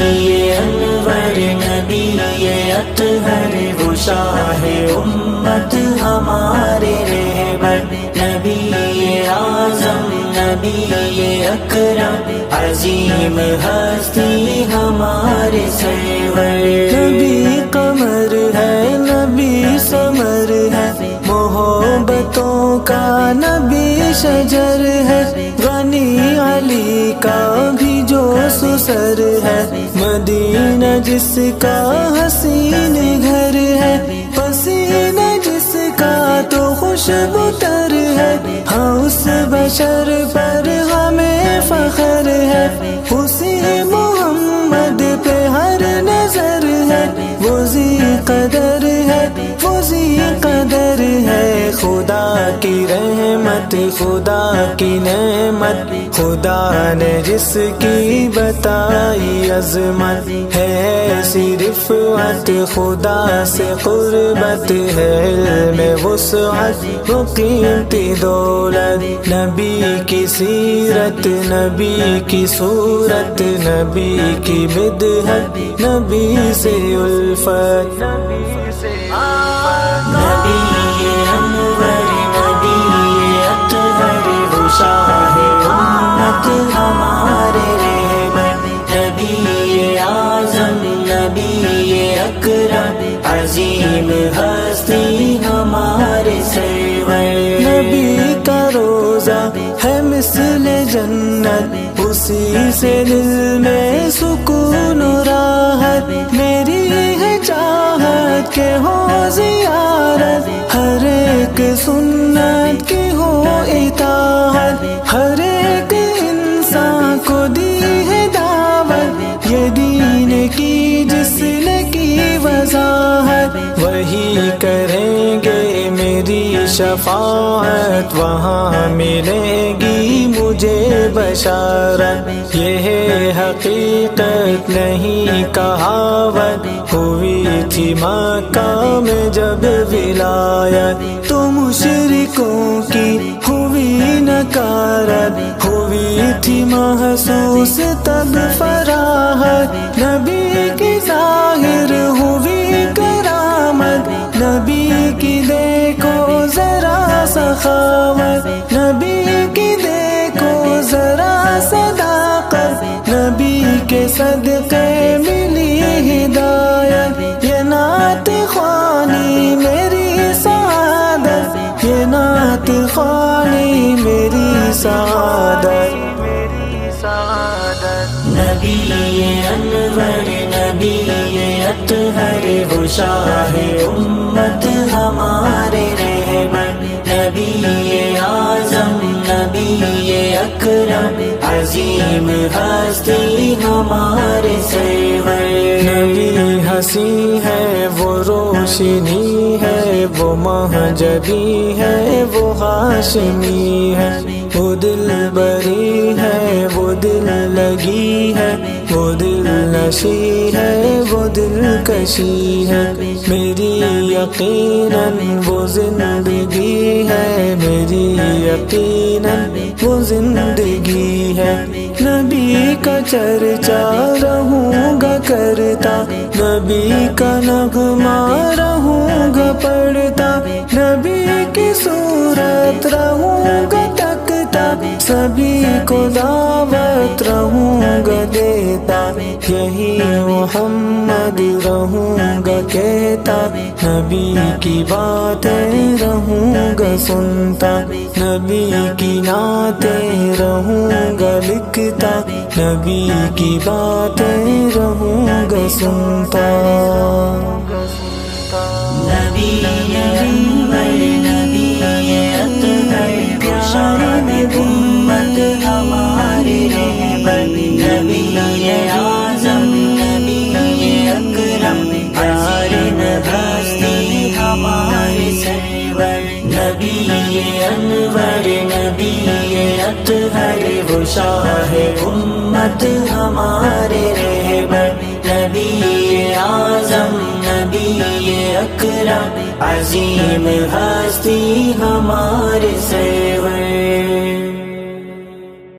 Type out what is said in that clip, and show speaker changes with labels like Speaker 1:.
Speaker 1: انور نبی اطہر وہ شاہ امت ہمارے رہبر نبی اعظم نبی اکرم عظیم ہستی ہمارے سرور
Speaker 2: نبی قمر ہے نبی سمر ہے محبتوں کا نبی شجر ہے غنی علی کا بھی جو سسر ہے مدینہ جس کا حسین گھر ہے پسینہ جس کا تو خوشبو تر ہے ہاں اس بشر پر ہمیں فخر ہے اسی محمد پہ ہر نظر ہے وہ ذی قدر ہے وہ ذی قدر ہے خدا کی رحمت خدا کی نعمت خدا نے جس کی بتائی عظمت ہے صرف رفعت خدا سے قربت ہے علم وسعت وہ قیمتی دولت نبی کی سیرت نبی کی صورت نبی کی بدحت نبی سے الفت
Speaker 1: نبی انور نبی اطہر وہ شاہ امت ہمارے رہبر نبی اعظم نبی اکرم عظیم ہستی ہمارے سرور
Speaker 2: نبی کا روزہ ہے مثل جنت اسی سے دل میں سکون و راحت میری ہے چاہت کہ ہو زیارت ہر ایک سنت کی ہو اطاعت ہر ایک انسان کو دی ہے دعوت یہ دین کی جس نے کی وضاحت وہی کریں گے میری شفاعت وہاں ملے گی مجھے بشارت یہ ہے حقیقت نہیں کہاوت ہوئی تھی مکہ میں جب ولایت تو مشرکوں کی ہوئی نکارت ہوئی تھی محسوس تب فراحت نبی کی ظاہر ہوئی کرامت نبی کی دیکھو ذرا سخاوت نبی کی دیکھو ذرا صداقت نبی کے صدقے ملی ہدایت یہ نعت خوانی میری سعادت یہ نعت خوانی میری سعادت
Speaker 1: نبی انور نبی اطہر وہ شاہ امت ہمارے رہبر نبی اعظم نبی اکرم عظیم ہستی ہمارے سرور
Speaker 2: نبی ہنسی ہے وہ روشنی ہے وہ مہجبی ہے وہ ہاشمی ہے وہ دل بری ہے وہ دل لگی ہے وہ دل نشی ہے وہ دل کشی ہے میری یقیناً وہ زندگی ہے میری یقیناً وہ زندگی ہے نبی کا چرچا رہوں گا کرتا نبی کا نغمہ رہوں گا پڑھتا نبی کی صورت رہوں گا تکتا سبھی کو دعوت رہوں گا دیتا یہی محمد رہوں گا کہتا نبی کی باتیں رہوں گا سنتا نبی کی نعتیں رہوں گا لکھتا نبی کی باتیں رہوں گا سنتا
Speaker 1: نبی انور نبی اطہر وہ شاہ امت ہمارے رہبر نبی اعظم نبی اکرم عظیم ہستی ہمارے سرور نبی انور نبی اطہر وہ شاہ امت ہمارے رہبر نبی اعظم نبی اکرم عظیم ہستی ہمارے سرور